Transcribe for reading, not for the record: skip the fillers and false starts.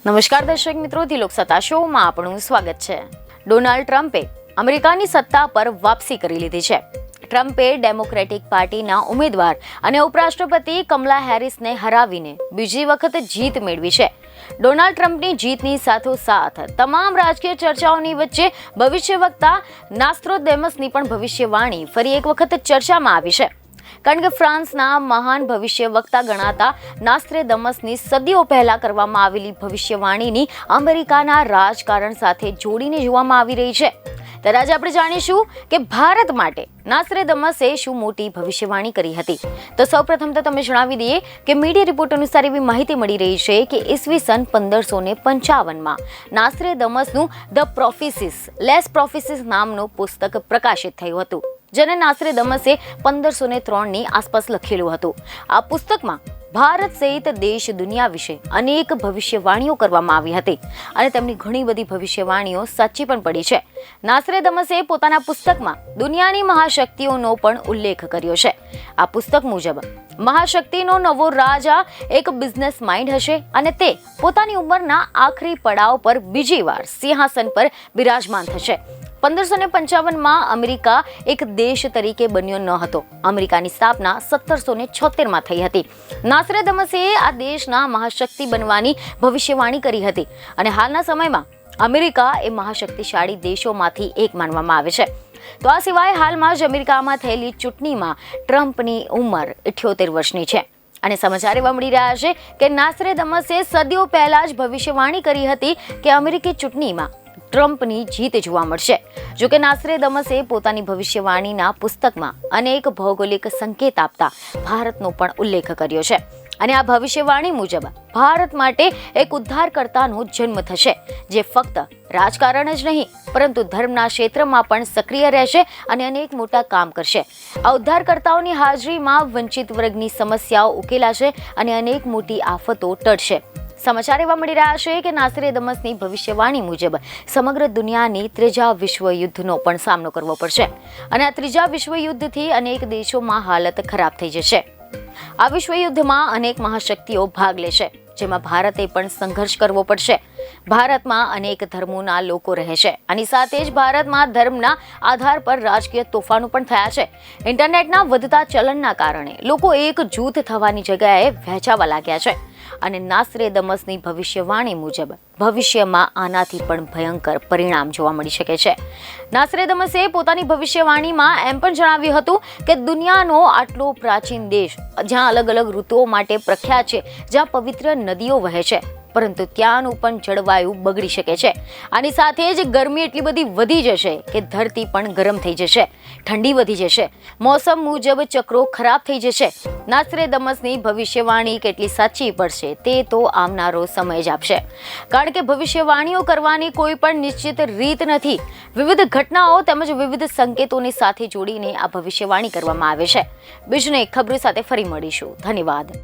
નમસ્કાર દર્શક મિત્રો, લોકસત્તા શોમાં આપનું સ્વાગત છે. ડોનાલ્ડ ટ્રમ્પે અમેરિકાની સત્તા પર વાપસી કરી લીધી છે. ટ્રમ્પે ડેમોક્રેટિક પાર્ટીના ઉમેદવાર અને ઉપરાષ્ટ્રપતિ કમલા હેરિસને હરાવીને બીજી વખત જીત મેળવી છે. ડોનાલ્ડ ટ્રમ્પની જીતની સાથોસાથ તમામ રાજકીય ચર્ચાઓની વચ્ચે ભવિષ્યવક્તા નાસ્ત્રોદેમસની પણ ભવિષ્યવાણી ફરી એક વખત ચર્ચામાં આવી છે. કારણ કે ફ્રાન્સના મહાન ભવિષ્યવક્તા ગણાતા નાસ્ત્રોદેમસની સદીઓ પહેલા કરવામાં આવેલી ભવિષ્યવાણીની અમેરિકાના રાજકારણ સાથે જોડીને જોવામાં આવી રહી છે. ત્યારે આજે આપણે જાણીશું કે ભારત માટે નાસ્ત્રોદેમસે શું મોટી ભવિષ્યવાણી કરી હતી. તો સૌપ્રથમ તો તમે જણાવી દઈએ કે મીડિયા રિપોર્ટ અનુસાર એવી માહિતી મળી રહી છે કે ઈસવીસન 1555માં નાસ્ત્રોદેમસનું ધ પ્રોફેસીસ લેસ પ્રોફેસીસ નામનું પુસ્તક પ્રકાશિત થયું હતું, જેને નાસ્ત્રોદેમસે 1503ની આસપાસ લખેલું હતું. આ પુસ્તકમાં ભારત સહિત દેશ દુનિયા વિશે અનેક ભવિષ્યવાણીઓ કરવામાં આવી હતી અને તેમની ઘણી બધી ભવિષ્યવાણીઓ સાચી પણ પડી છે. નાસ્ત્રોદેમસે પોતાના પુસ્તકમાં દુનિયાની મહાશક્તિઓનો પણ ઉલ્લેખ કર્યો છે. આ પુસ્તક મુજબ મહાશક્તિનો નવો રાજા એક બિઝનેસ માઇન્ડ હશે અને તે પોતાની ઉંમરના આખરી પડાવ પર બીજી વાર સિંહાસન પર બિરાજમાન થશે. 1555માં અમેરિકા એક દેશ તરીકે બન્યો ન હતો. અમેરિકાની સ્થાપના 1776માં થઈ હતી. નાસ્ત્રોદેમસે આ દેશના મહાશક્તિ બનવાની ભવિષ્યવાણી કરી હતી અને હાલના સમયમાં અમેરિકા એ મહાશક્તિશાળી દેશોમાંથી એક માનવામાં આવે છે. તો આ સિવાય હાલમાં જ અમેરિકામાં થયેલી ચૂંટણીમાં ટ્રમ્પની ઉંમર 78 વર્ષની છે. અને સમાચાર એવા મળી રહ્યા છે કે નાસ્ત્રોદેમસે સદીઓ પહેલા જ ભવિષ્યવાણી કરી હતી કે અમેરિકી ચૂંટણીમાં ટ્રમ્પની જીત જોવા મળશે. જોકે નાસ્ત્રોદેમસે પોતાની ભવિષ્યવાણીના પુસ્તકમાં અનેક ભૌગોલિક સંકેત આપતા ભારતનો પણ ઉલ્લેખ કર્યો છે. અને આ ભવિષ્યવાણી મુજબ ભારત માટે એક ઉદ્ધારકર્તાનો જન્મ થશે, જે ફક્ત રાજકારણ જ નહીં પરંતુ ધર્મના ક્ષેત્રમાં પણ સક્રિય રહેશે અને અનેક મોટા કામ કરશે. આ ઉદ્ધારકર્તાઓની હાજરીમાં વંચિત વર્ગની સમસ્યાઓ ઉકેલાશે અને અનેક મોટી આફતો ટળશે. સમાચાર એવા મળી રહ્યા છે કે નાસ્ત્રોદેમસની ભવિષ્યવાણી મુજબ સમગ્ર દુનિયાની ત્રીજા વિશ્વયુદ્ધનો પણ સામનો કરવો પડશે અને આ ત્રીજા વિશ્વયુદ્ધથી અનેક દેશોમાં હાલત ખરાબ થઈ જશે. આ વિશ્વયુદ્ધમાં અનેક મહાશક્તિઓ ભાગ લેશે, જેમાં ભારતે પણ સંઘર્ષ કરવો પડશે. ભારતમાં અનેક ધર્મોના લોકો રહે છે. આની સાથે જ ભારતમાં ધર્મના આધાર પર રાજકીય તોફાનો પણ થયા છે. ઇન્ટરનેટના વધતા ચલણના કારણે લોકો એક જૂથ થવાની જગ્યાએ વહેંચાવા લાગ્યા છે અને નાસ્ત્રોદેમસની ભવિષ્યવાણી મુજબ ભવિષ્યમાં આનાથી પણ ભયંકર પરિણામ જોવા મળી શકે છે. નાસ્ત્રોદેમસે પોતાની ભવિષ્યવાણીમાં એમ પણ જણાવ્યું હતું કે દુનિયાનો આટલો પ્રાચીન દેશ, જ્યાં અલગ અલગ ઋતુઓ માટે પ્રખ્યાત છે, જ્યાં પવિત્ર નદીઓ વહે છે, પરંતુ ત્યાંનું પણ જળવાયુ બગડી શકે છે. આની સાથે જ ગરમી એટલી બધી વધી જશે કે ધરતી પણ ગરમ થઈ જશે, ઠંડી વધી જશે, મોસમ મુજબ ચક્રો ખરાબ થઈ જશે. નાસ્ત્રોદેમસની ભવિષ્યવાણી કેટલી સાચી પડશે તે તો આવનારો સમય જ આપશે, કારણ કે ભવિષ્યવાણીઓ કરવાની કોઈ પણ નિશ્ચિત રીત નથી. વિવિધ ઘટનાઓ તેમજ વિવિધ સંકેતોની સાથે જોડીને આ ભવિષ્યવાણી કરવામાં આવે છે. બીજને ખબરો સાથે ફરી મળીશું. ધન્યવાદ.